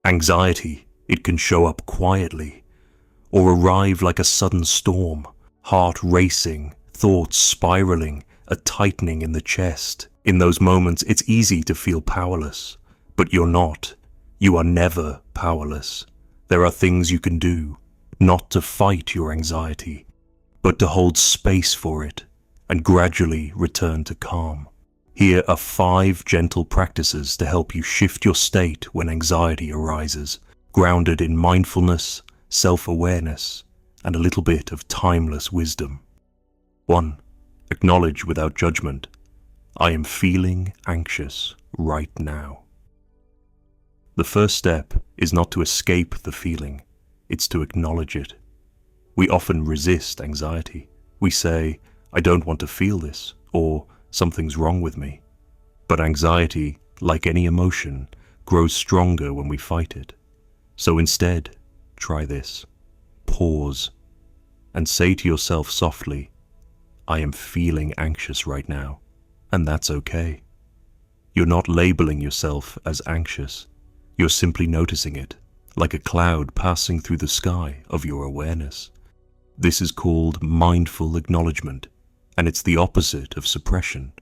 Anxiety, it can show up quietly, or arrive like a sudden storm, heart racing, thoughts spiraling, a tightening in the chest. In those moments, it's easy to feel powerless, but you're not. You are never powerless. There are things you can do, not to fight your anxiety, but to hold space for it and gradually return to calm. Here are 5 gentle practices to help you shift your state when anxiety arises, grounded in mindfulness, self-awareness, and a little bit of timeless wisdom. 1. Acknowledge without judgment. I am feeling anxious right now. The first step is not to escape the feeling, it's to acknowledge it. We often resist anxiety. We say, I don't want to feel this, or something's wrong with me. But anxiety, like any emotion, grows stronger when we fight it. So instead, try this. Pause and say to yourself softly, I am feeling anxious right now, and that's okay. You're not labeling yourself as anxious. You're simply noticing it, like a cloud passing through the sky of your awareness. This is called mindful acknowledgement, and it's the opposite of suppression.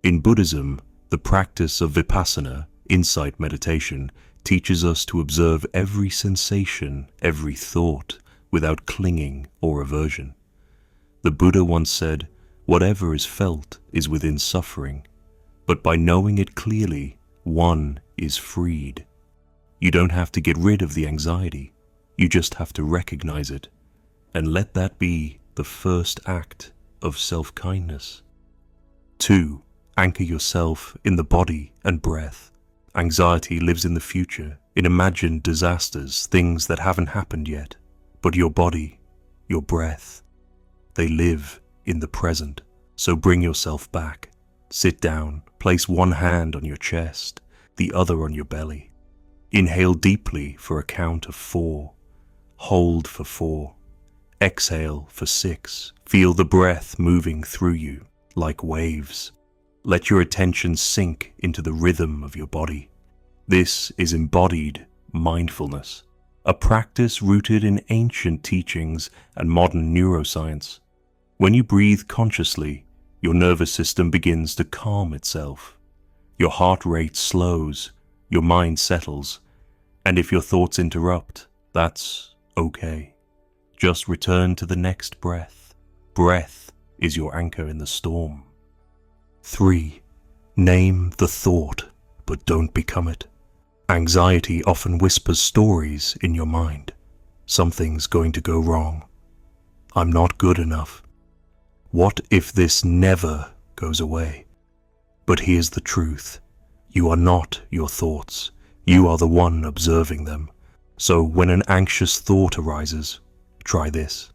In Buddhism, the practice of vipassana, insight meditation, teaches us to observe every sensation, every thought, without clinging or aversion. The Buddha once said, whatever is felt is within suffering, but by knowing it clearly, one is freed. You don't have to get rid of the anxiety, you just have to recognize it, and let that be the first act of self-kindness. 2. Anchor yourself in the body and breath. Anxiety lives in the future, in imagined disasters, things that haven't happened yet. But your body, your breath, they live in the present. So bring yourself back. Sit down, place one hand on your chest, the other on your belly. Inhale deeply for a count of 4. Hold for 4. Exhale for 6. Feel the breath moving through you like waves. Let your attention sink into the rhythm of your body. This is embodied mindfulness, a practice rooted in ancient teachings and modern neuroscience. When you breathe consciously, your nervous system begins to calm itself. Your heart rate slows, your mind settles, and if your thoughts interrupt, that's okay. Just return to the next breath. Breath is your anchor in the storm. 3. Name the thought, but don't become it. Anxiety often whispers stories in your mind. Something's going to go wrong. I'm not good enough. What if this never goes away? But here's the truth. You are not your thoughts. You are the one observing them. So when an anxious thought arises, try this.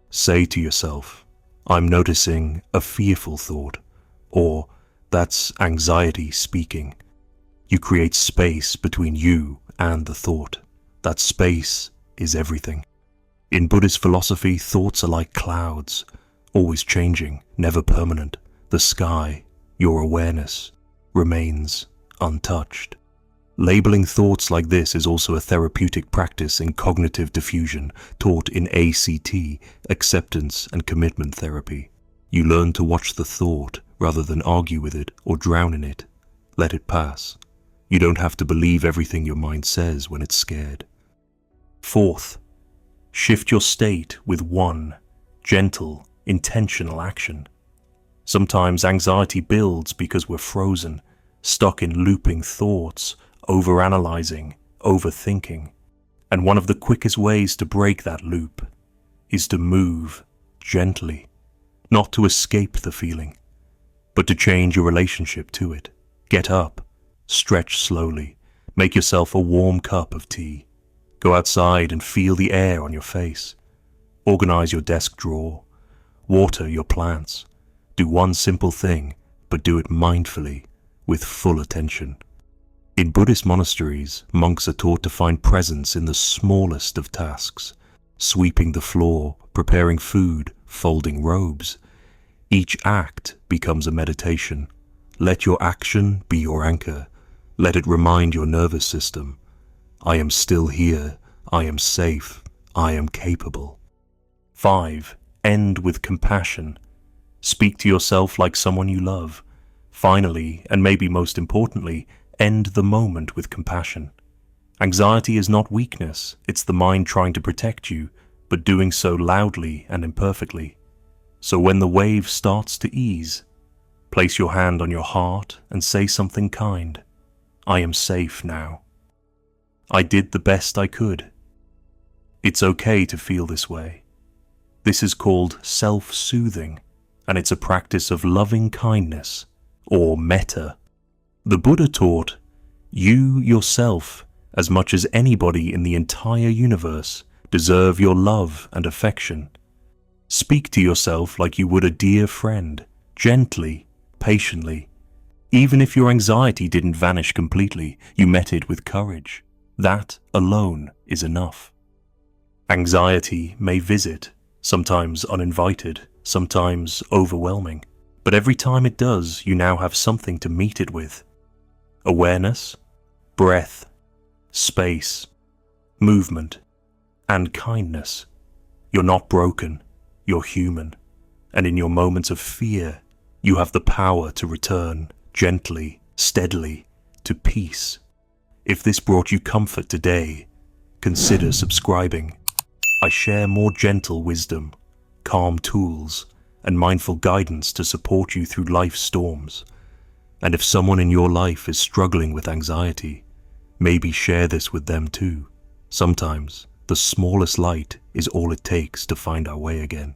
Say to yourself, I'm noticing a fearful thought, or that's anxiety speaking. You create space between you and the thought. That space is everything. In Buddhist philosophy, thoughts are like clouds, always changing, never permanent. The sky, your awareness, remains untouched. Labeling thoughts like this is also a therapeutic practice in cognitive diffusion taught in ACT, acceptance and commitment therapy. You learn to watch the thought rather than argue with it or drown in it. Let it pass. You don't have to believe everything your mind says when it's scared. 4th, shift your state with one gentle, intentional action. Sometimes anxiety builds because we're frozen, stuck in looping thoughts, overanalyzing, overthinking. And one of the quickest ways to break that loop is to move gently, not to escape the feeling, but to change your relationship to it. Get up, stretch slowly, make yourself a warm cup of tea. Go outside and feel the air on your face. Organize your desk drawer. Water your plants. Do one simple thing, but do it mindfully, with full attention. In Buddhist monasteries, monks are taught to find presence in the smallest of tasks, sweeping the floor, preparing food, folding robes. Each act becomes a meditation. Let your action be your anchor. Let it remind your nervous system, I am still here. I am safe. I am capable. 5. End with compassion. Speak to yourself like someone you love. Finally, and maybe most importantly, end the moment with compassion. Anxiety is not weakness, it's the mind trying to protect you, but doing so loudly and imperfectly. So when the wave starts to ease, place your hand on your heart and say something kind. I am safe now. I did the best I could. It's okay to feel this way. This is called self-soothing, and it's a practice of loving kindness, or metta. The Buddha taught, you yourself, as much as anybody in the entire universe, deserve your love and affection. Speak to yourself like you would a dear friend, gently, patiently. Even if your anxiety didn't vanish completely, you met it with courage. That alone is enough. Anxiety may visit, sometimes uninvited, sometimes overwhelming, but every time it does, you now have something to meet it with. Awareness, breath, space, movement, and kindness. You're not broken, you're human, and in your moments of fear, you have the power to return gently, steadily, to peace. If this brought you comfort today, consider subscribing. I share more gentle wisdom, calm tools, and mindful guidance to support you through life's storms. And if someone in your life is struggling with anxiety, maybe share this with them too. Sometimes the smallest light is all it takes to find our way again.